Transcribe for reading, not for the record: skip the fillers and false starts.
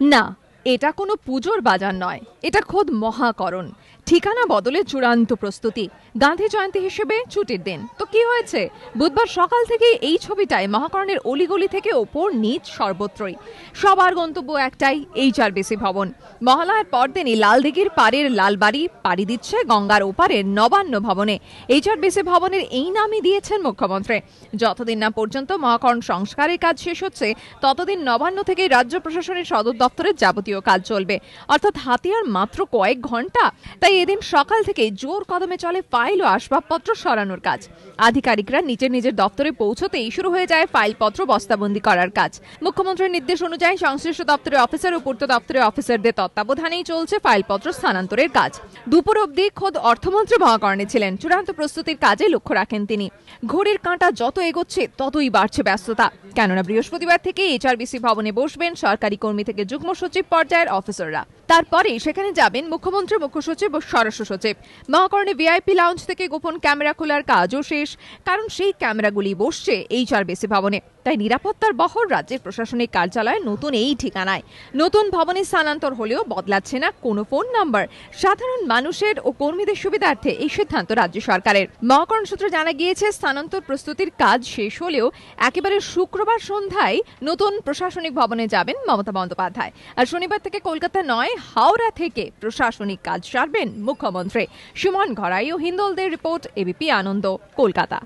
না, এটা কোনো পুজোর বাজার নয়, এটা খোদ মহাকরণ। ঠিকানা বদলে চূড়ান্ত প্রস্তুতি। গান্ধী জয়ন্তী হিসেবে ছুটির দিন তো কি হয়েছে, বুধবার সকাল থেকে এই ছবিটায় মহাকরণের অলিগলি থেকে ওপর নিচ সর্বত্রই সবার গন্তব্য একটাই, HRBC ভবন। মহালয়ার পরদিনই লালদিঘির পাড়ের লালবাড়ি পাড়ি দিচ্ছে গঙ্গার ওপারের নবান্ন ভবনে। HRBC ভবনের এই নামই দিয়েছেন মুখ্যমন্ত্রী। যতদিন না পর্যন্ত মহাকরণ সংস্কারের কাজ শেষ হচ্ছে ততদিন নবান্ন থেকে রাজ্য প্রশাসনের সদর দপ্তরের যাবতীয় কাজ চলবে, অর্থাৎ হাতে আর মাত্র কয়েক ঘন্টা। তাই এদিন সকাল থেকে জোর কদমে চলে ফাইল ও আসবাবপত্র সরানোর কাজ। আধিকারিকরা নিজের নিজের দপ্তরে পৌঁছতেই শুরু হয়ে যায় ফাইলপত্র বস্তাবন্দি করার কাজ। মুখ্যমন্ত্রীর নির্দেশ অনুযায়ী সংশ্লিষ্ট দপ্তরের অফিসার ও পূর্ত দপ্তরের অফিসারদের তত্ত্বাবধানেই চলছে ফাইলপত্র স্থানান্তরের কাজ। দুপুর অবধি খোদ অর্থমন্ত্রী মহাকরণে ছিলেন। চূড়ান্ত প্রস্তুতির কাজে লক্ষ্য রাখেন তিনি। ঘড়ির কাঁটা যত এগোচ্ছে ততই বাড়ছে ব্যস্ততা, কেননা বৃহস্পতিবার থেকে HRBC ভবনে বসবেন সরকারি কর্মী থেকে যুগ্ম সচিব পর্যায়ের অফিসাররা। তারপরে সেখানে যাবেন মুখ্যমন্ত্রী, মুখ্য সচিব ও স্বরাষ্ট্র সচিব। মহাকরণে VIP লাউঞ্জ থেকে গোপন ক্যামেরা খোলার কাজও শেষ, কারণ সেই ক্যামেরাগুলি বসছে HRBC ভবনে। তাই নিরাপত্তার বহর রাজ্যের প্রশাসনিক কার্যালয়ে নতুন এই ঠিকানায়। নতুন ভবনে স্থানান্তর হলেও বদলাচ্ছে না কোনো ফোন নাম্বার। সাধারণ মানুষের ও কর্মীদের সুবিধার্থে এই সিদ্ধান্ত রাজ্য সরকারের। মহাকরণ সূত্রে জানা গিয়েছে, স্থানান্তর প্রস্তুতির কাজ শেষ হলেও একেবারে শুক্রবার সন্ধ্যায় নতুন প্রশাসনিক ভবনে যাবেন মমতা বন্দ্যোপাধ্যায়। আর শনিবার থেকে কলকাতা নয়, হাওড়া থেকে প্রশাসনিক কাজ সারবেন মুখ্যমন্ত্রী। সুমন ঘরাই ও হিন্দোলদের রিপোর্ট, ABP আনন্দ, কলকাতা।